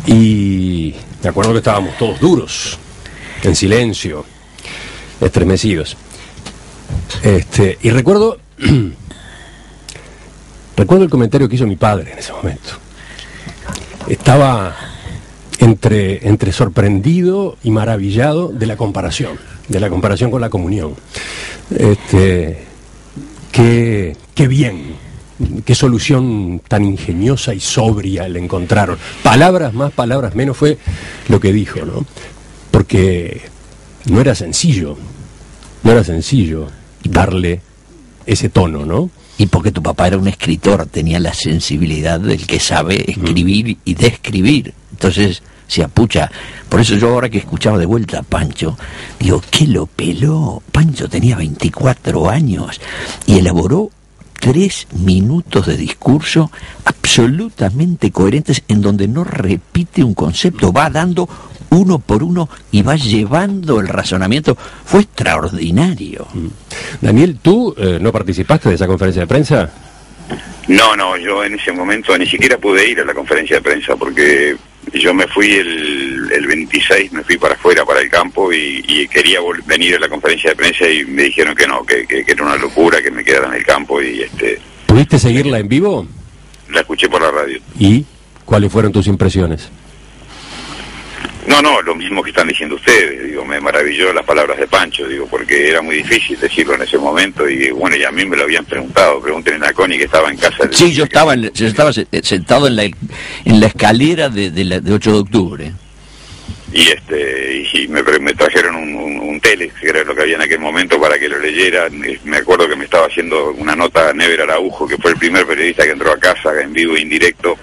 Y me acuerdo que estábamos todos duros, en silencio, estremecidos. Y recuerdo el comentario que hizo mi padre en ese momento. Estaba entre sorprendido y maravillado de la comparación con la comunión. Qué bien, qué solución tan ingeniosa y sobria le encontraron. Palabras más, palabras menos fue lo que dijo, ¿no? Porque no era sencillo darle ese tono, ¿no? Y porque tu papá era un escritor, tenía la sensibilidad del que sabe escribir y describir. Entonces, se apucha. Por eso yo ahora que escuchaba de vuelta a Pancho, digo, ¿qué lo peló? Pancho tenía 24 años y elaboró 3 minutos de discurso absolutamente coherentes, en donde no repite un concepto, va dando uno por uno y va llevando el razonamiento. Fue extraordinario. Daniel, ¿tú no participaste de esa conferencia de prensa? No, yo en ese momento ni siquiera pude ir a la conferencia de prensa, porque yo me fui el 26, me fui para afuera, para el campo, y quería venir a la conferencia de prensa y me dijeron que no, que era una locura, que me quedara en el campo. Y ¿Pudiste seguirla en vivo? La escuché por la radio. ¿Y cuáles fueron tus impresiones? No, lo mismo que están diciendo ustedes, digo, me maravilló las palabras de Pancho, digo, porque era muy difícil decirlo en ese momento, y bueno, y a mí me lo habían preguntado, pregúntenle a Connie que estaba en casa. Sí, yo estaba sentado en la escalera de 8 de octubre. Y me trajeron un telex, que era lo que había en aquel momento, para que lo leyera. Me acuerdo que me estaba haciendo una nota Never Araujo, que fue el primer periodista que entró a casa en vivo e indirecto,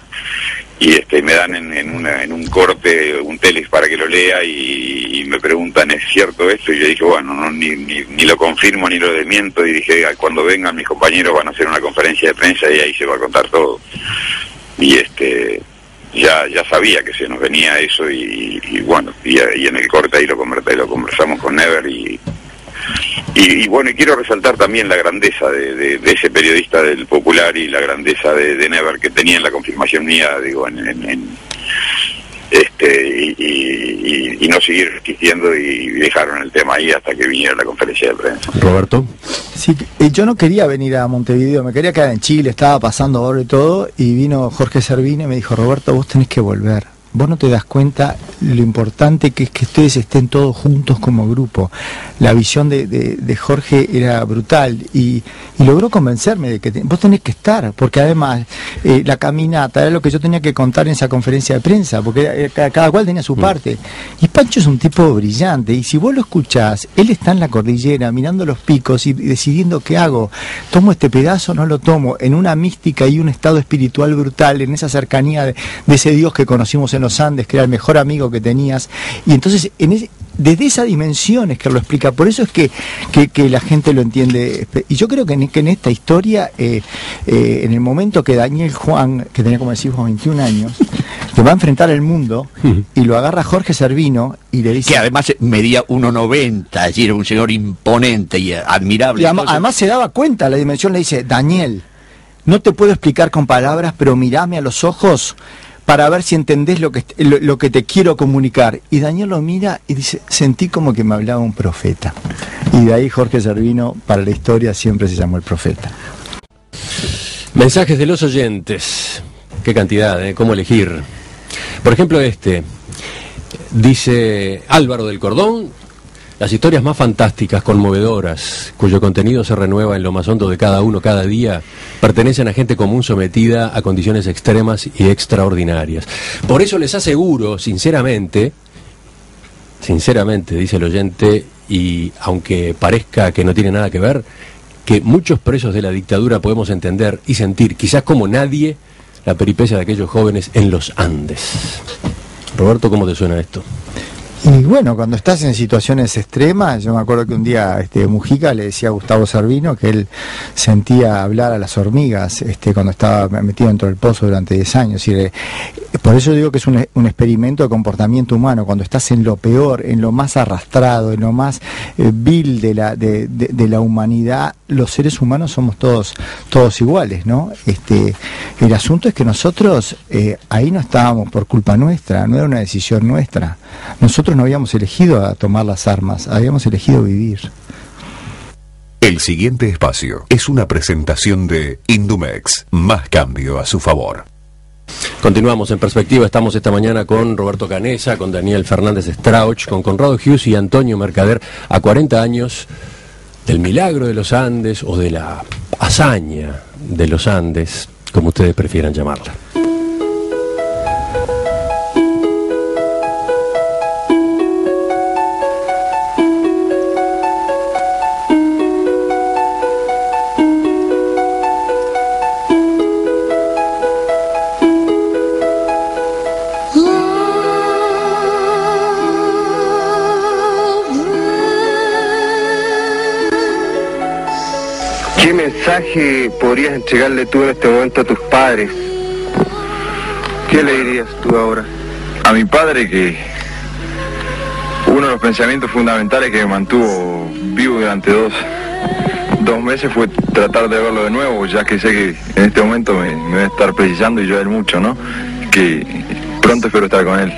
y me dan en un corte un telex para que lo lea, y me preguntan, ¿es cierto esto? Y yo dije, bueno, no, ni lo confirmo ni lo desmiento, y dije, cuando vengan mis compañeros van a hacer una conferencia de prensa y ahí se va a contar todo. Y ya sabía que se nos venía eso, y bueno, y en el corte ahí lo conversamos con Never, y bueno, y quiero resaltar también la grandeza de ese periodista del Popular, y la grandeza de Never, que tenía en la confirmación mía, digo, y no seguir resistiendo, y dejaron el tema ahí hasta que viniera la conferencia de prensa. Roberto. Sí, yo no quería venir a Montevideo, me quería quedar en Chile, estaba pasando ahora y todo, y vino Jorge Servino y me dijo, Roberto, vos tenés que volver. Vos no te das cuenta lo importante que es que ustedes estén todos juntos como grupo. La visión de Jorge era brutal, y logró convencerme de que vos tenés que estar, porque además la caminata era lo que yo tenía que contar en esa conferencia de prensa, porque cada cual tenía su parte. Y Pancho es un tipo brillante, y si vos lo escuchás, él está en la cordillera mirando los picos y decidiendo qué hago. ¿Tomo este pedazo o no lo tomo? En una mística y un estado espiritual brutal, en esa cercanía de ese Dios que conocimos en los Andes, que era el mejor amigo que tenías, y entonces desde esa dimensión es que lo explica. Por eso es que la gente lo entiende, y yo creo que en esta historia, en el momento que Daniel Juan, que tenía, como decimos, 21 años, que va a enfrentar el mundo, y lo agarra Jorge Servino y le dice, que además medía 1,90, y era un señor imponente y admirable, y además se daba cuenta la dimensión. Le dice, Daniel, no te puedo explicar con palabras, pero mirame a los ojos para ver si entendés lo que te quiero comunicar. Y Daniel lo mira y dice, sentí como que me hablaba un profeta. Y de ahí Jorge Servino, para la historia, siempre se llamó el profeta. Mensajes de los oyentes. Qué cantidad, ¿Cómo elegir? Por ejemplo, dice Álvaro del Cordón: las historias más fantásticas, conmovedoras, cuyo contenido se renueva en lo más hondo de cada uno cada día, pertenecen a gente común sometida a condiciones extremas y extraordinarias. Por eso les aseguro, sinceramente, dice el oyente, y aunque parezca que no tiene nada que ver, que muchos presos de la dictadura podemos entender y sentir, quizás como nadie, la peripecia de aquellos jóvenes en los Andes. Roberto, ¿cómo te suena esto? Y bueno, cuando estás en situaciones extremas, yo me acuerdo que un día Mujica le decía a Gustavo Servino que él sentía hablar a las hormigas cuando estaba metido dentro del pozo durante 10 años. Y por eso digo que es un experimento de comportamiento humano. Cuando estás en lo peor, en lo más arrastrado, en lo más vil de la humanidad, los seres humanos somos todos iguales, ¿no? El asunto es que nosotros ahí no estábamos por culpa nuestra, no era una decisión nuestra. Nosotros no habíamos elegido a tomar las armas, habíamos elegido vivir. El siguiente espacio es una presentación de Indumex, más cambio a su favor. Continuamos en Perspectiva. Estamos esta mañana con Roberto Canessa, con Daniel Fernández Strauch, con Conrado Hughes y Antonio Mercader, a 40 años del milagro de los Andes, o de la hazaña de los Andes, como ustedes prefieran llamarla. ¿Qué mensaje podrías entregarle tú en este momento a tus padres? ¿Qué le dirías tú ahora? A mi padre, que uno de los pensamientos fundamentales que me mantuvo vivo durante dos meses fue tratar de verlo de nuevo, ya que sé que en este momento me va a estar precisando, y yo a él mucho, ¿no? Que pronto espero estar con él.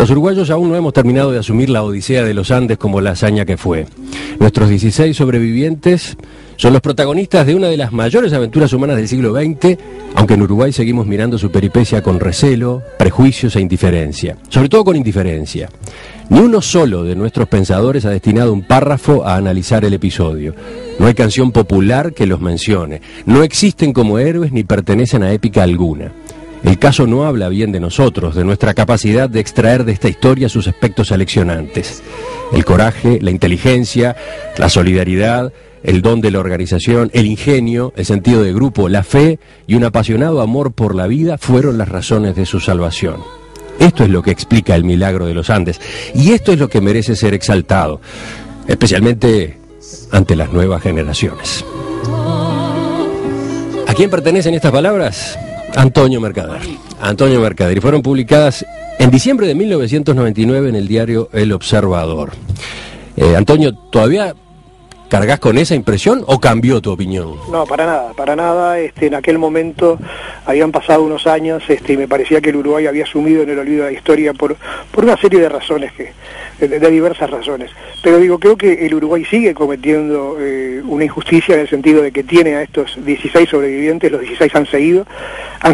Los uruguayos aún no hemos terminado de asumir la odisea de los Andes como la hazaña que fue. Nuestros 16 sobrevivientes son los protagonistas de una de las mayores aventuras humanas del siglo XX, aunque en Uruguay seguimos mirando su peripecia con recelo, prejuicios e indiferencia. Sobre todo con indiferencia. Ni uno solo de nuestros pensadores ha destinado un párrafo a analizar el episodio. No hay canción popular que los mencione. No existen como héroes ni pertenecen a épica alguna. El caso no habla bien de nosotros, de nuestra capacidad de extraer de esta historia sus aspectos aleccionantes. El coraje, la inteligencia, la solidaridad, el don de la organización, el ingenio, el sentido de grupo, la fe y un apasionado amor por la vida fueron las razones de su salvación. Esto es lo que explica el milagro de los Andes, y esto es lo que merece ser exaltado, especialmente ante las nuevas generaciones. ¿A quién pertenecen estas palabras? Antonio Mercader. Antonio Mercader, y fueron publicadas en diciembre de 1999 en el diario El Observador. Antonio, ¿todavía cargas con esa impresión o cambió tu opinión? No, para nada. En aquel momento habían pasado unos años y me parecía que el Uruguay había sumido en el olvido de la historia por una serie de razones, de diversas razones. Pero digo, creo que el Uruguay sigue cometiendo una injusticia en el sentido de que tiene a estos 16 sobrevivientes, los 16 han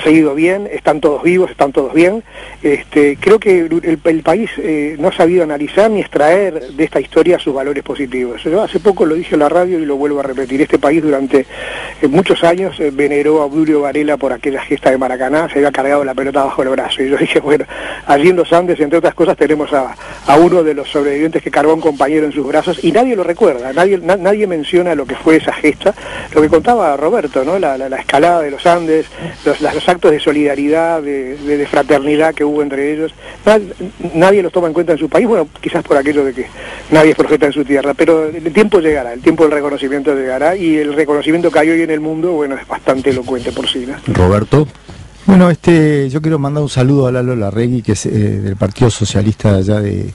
seguido bien, están todos vivos, están todos bien. Creo que el país no ha sabido analizar ni extraer de esta historia sus valores positivos. Yo hace poco lo dije en la radio y lo vuelvo a repetir. Este país durante muchos años veneró a Obdulio Varela por aquella gesta de Maracaná, se había cargado la pelota bajo el brazo. Y yo dije, bueno, allí en los Andes, entre otras cosas, tenemos a uno de los sobrevivientes que cargó a un compañero en sus brazos y nadie lo recuerda, nadie menciona lo que fue esa gesta, lo que contaba Roberto, ¿no? La escalada de los Andes, los actos de solidaridad, de fraternidad que hubo entre ellos. Nadie los toma en cuenta en su país, bueno, quizás por aquello de que nadie es profeta en su tierra, pero el tiempo llegará, el tiempo del reconocimiento llegará, y el reconocimiento que hay hoy en el mundo, bueno, es bastante elocuente por sí, ¿no? Roberto. Bueno, yo quiero mandar un saludo a Lalo Larregui, que es del Partido Socialista de allá de,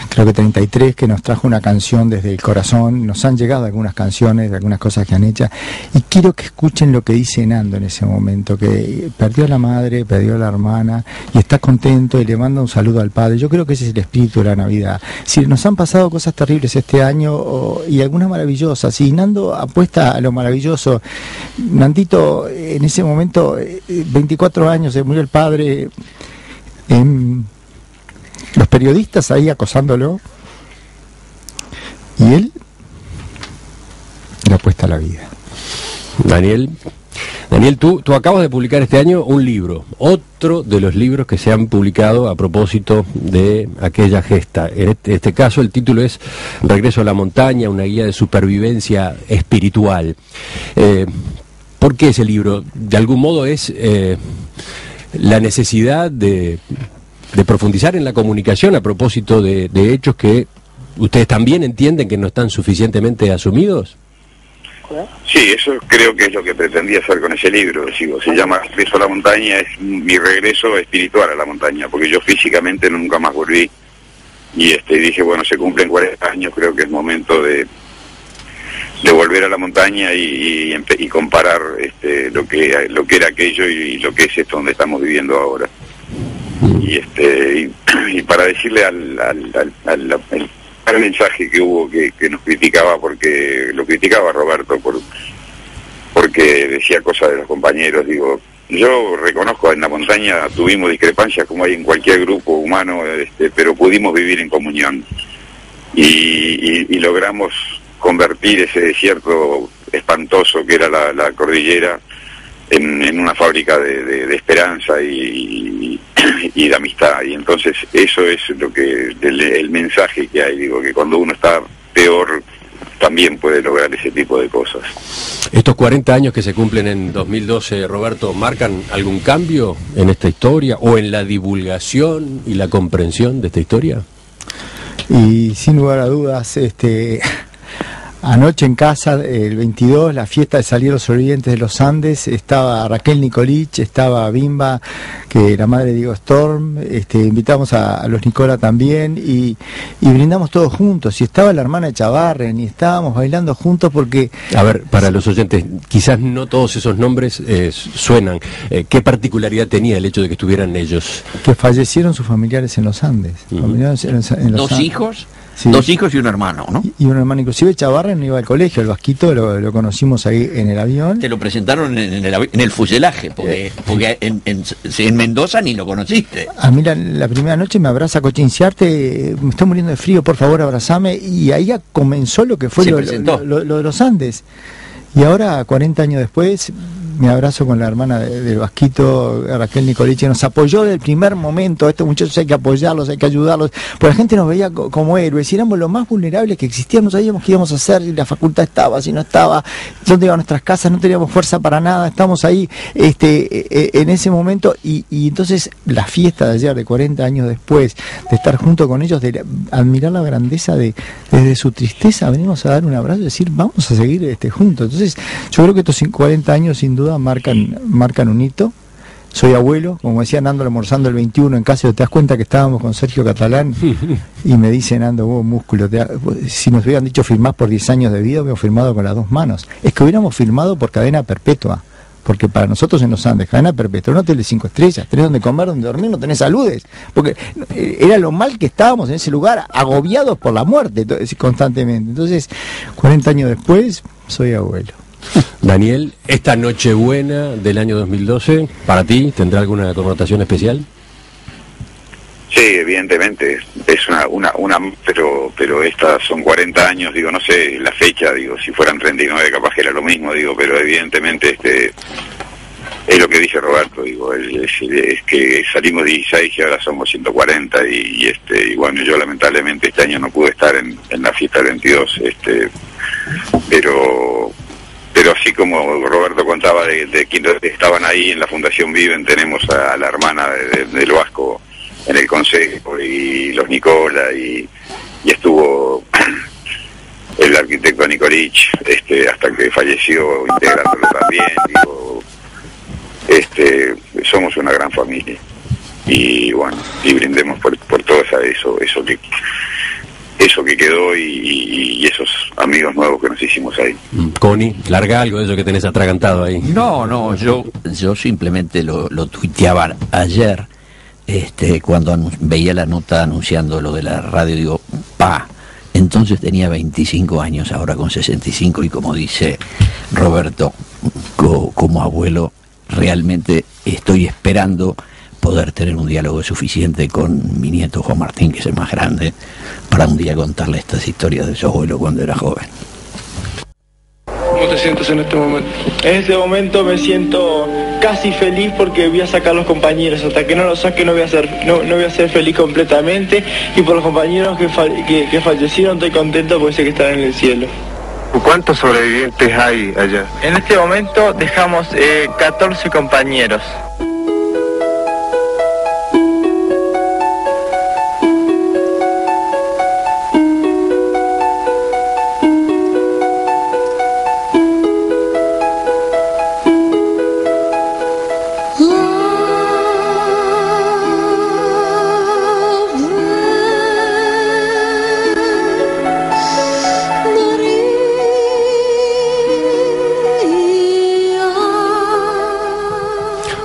creo que 33, que nos trajo una canción desde el corazón. Nos han llegado algunas canciones, algunas cosas que han hecho, y quiero que escuchen lo que dice Nando en ese momento, que perdió a la madre, perdió a la hermana, y está contento y le manda un saludo al padre. Yo creo que ese es el espíritu de la Navidad. Si nos han pasado cosas terribles este año, y algunas maravillosas, y Nando apuesta a lo maravilloso. Nandito, en ese momento, 24 años, se murió el padre, los periodistas ahí acosándolo, y él le apuesta a la vida. Daniel, tú acabas de publicar este año un libro, otro de los libros que se han publicado a propósito de aquella gesta. En este caso el título es Regreso a la montaña, una guía de supervivencia espiritual. ¿Por qué ese libro? De algún modo es la necesidad de profundizar en la comunicación a propósito de hechos que ustedes también entienden que no están suficientemente asumidos. Sí, eso creo que es lo que pretendía hacer con ese libro. Se llama Regreso a la montaña, es mi regreso espiritual a la montaña, porque yo físicamente nunca más volví, y dije, bueno, se cumplen 40 años, creo que es momento de volver a la montaña y comparar lo que era aquello y lo que es esto donde estamos viviendo ahora. Y para decirle al mensaje que hubo que nos criticaba, porque lo criticaba Roberto porque decía cosas de los compañeros, digo, yo reconozco, en la montaña tuvimos discrepancias como hay en cualquier grupo humano, pero pudimos vivir en comunión y logramos convertir ese desierto espantoso que era la cordillera en una fábrica de esperanza y de amistad. Y entonces eso es lo que el mensaje que hay, digo, que cuando uno está peor también puede lograr ese tipo de cosas. ¿Estos 40 años que se cumplen en 2012, Roberto, marcan algún cambio en esta historia o en la divulgación y la comprensión de esta historia? Y sin lugar a dudas, Anoche en casa, el 22, la fiesta de salir los sobrevivientes de los Andes, estaba Raquel Nicolich, estaba Bimba, que la madre de Diego Storm, invitamos a los Nicola también, y brindamos todos juntos, y estaba la hermana de Chavarren, y estábamos bailando juntos porque... A ver, para los oyentes, quizás no todos esos nombres suenan. ¿Qué particularidad tenía el hecho de que estuvieran ellos? Que fallecieron sus familiares en los Andes. ¿Dos hijos? Sí. 2 hijos y un hermano, ¿no? Y un hermano, inclusive Chavarren no iba al colegio, el Vasquito lo conocimos ahí en el avión. Te lo presentaron en el fuselaje, porque en Mendoza ni lo conociste. A mí la primera noche me abraza Cochinciarte, me estoy muriendo de frío, por favor abrazame, y ahí ya comenzó lo que fue lo de los Andes. Y ahora, 40 años después, me abrazo con la hermana del Vasquito, Raquel Nicolich, que nos apoyó desde el primer momento. A estos muchachos hay que apoyarlos, hay que ayudarlos, porque la gente nos veía como héroes, y éramos los más vulnerables que existían, no sabíamos qué íbamos a hacer, si la facultad estaba, si no estaba, dónde iban nuestras casas, no teníamos fuerza para nada, estábamos ahí en ese momento, y entonces la fiesta de ayer, de 40 años después, de estar junto con ellos, de admirar la grandeza desde su tristeza, venimos a dar un abrazo y decir, vamos a seguir juntos. Entonces, yo creo que estos 40 años sin duda marcan un hito. Soy abuelo, como decía Nando almorzando el 21 en casa, te das cuenta que estábamos con Sergio Catalán y me dice Nando, vos músculo, si nos hubieran dicho firmás por 10 años de vida, hubiéramos firmado con las 2 manos. Es que hubiéramos firmado por cadena perpetua, porque para nosotros en los Andes, cadena perpetua, un hotel de 5 estrellas, tenés donde comer, donde dormir, no tenés saludes, porque era lo mal que estábamos en ese lugar, agobiados por la muerte constantemente. Entonces, 40 años después, soy abuelo. Daniel, esta Nochebuena del año 2012, ¿para ti tendrá alguna connotación especial? Sí, evidentemente, es una pero estas son 40 años, digo, no sé la fecha, digo, si fueran 39 capaz que era lo mismo, digo, pero evidentemente es lo que dice Roberto, digo, es que salimos 16 y ahora somos 140 y bueno, yo lamentablemente este año no pude estar en la fiesta del 22, pero así como Roberto contaba de quienes estaban ahí en la Fundación Viven, tenemos a la hermana del Vasco en el consejo y los Nicola y estuvo el arquitecto Nicolich hasta que falleció integrándolo también, digo, somos una gran familia y bueno, y brindemos por todo eso que quedó y esos amigos nuevos que nos hicimos ahí. Connie, larga algo de eso que tenés atragantado ahí. No, yo simplemente lo tuiteaba ayer, cuando veía la nota anunciando lo de la radio, digo, entonces tenía 25 años, ahora con 65, y como dice Roberto, como abuelo, realmente estoy esperando poder tener un diálogo suficiente con mi nieto Juan Martín, que es el más grande, para un día contarle estas historias de su abuelo cuando era joven. ¿Cómo te sientes en este momento? En este momento me siento casi feliz porque voy a sacar a los compañeros. Hasta que no los saque no voy a ser feliz completamente, y por los compañeros que fallecieron estoy contento porque sé que están en el cielo. ¿Cuántos sobrevivientes hay allá? En este momento dejamos 14 compañeros.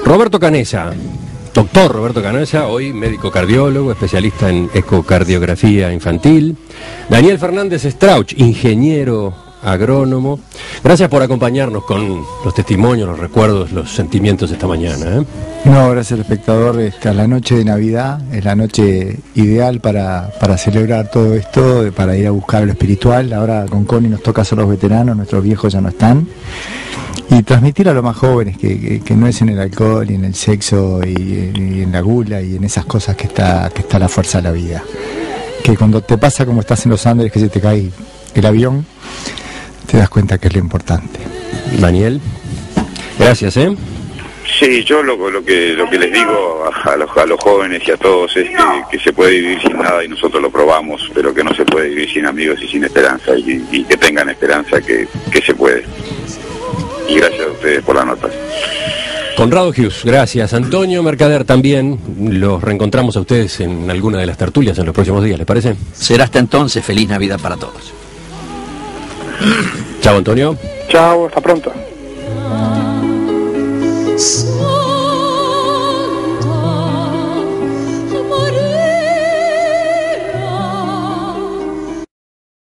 Roberto Canessa, doctor Roberto Canessa, hoy médico cardiólogo, especialista en ecocardiografía infantil. Daniel Fernández Strauch, ingeniero agrónomo. Gracias por acompañarnos con los testimonios, los recuerdos, los sentimientos esta mañana. No, gracias al espectador. La noche de Navidad es la noche ideal para celebrar todo esto, para ir a buscar lo espiritual. Ahora con Connie nos toca ser los veteranos, nuestros viejos ya no están. Y transmitir a los más jóvenes que no es en el alcohol y en el sexo y en la gula y en esas cosas que está la fuerza de la vida. Que cuando te pasa como estás en los Andes, que se te cae el avión, te das cuenta que es lo importante. Daniel, gracias, Sí, yo lo que les digo a los jóvenes y a todos es que se puede vivir sin nada y nosotros lo probamos, pero que no se puede vivir sin amigos y sin esperanza, y que tengan esperanza que se puede. Y gracias a ustedes por la nota. Conrado Hughes, gracias. Antonio Mercader también. Los reencontramos a ustedes en alguna de las tertulias en los próximos días, ¿les parece? Será hasta entonces. Feliz Navidad para todos. Chao, Antonio. Chao, hasta pronto.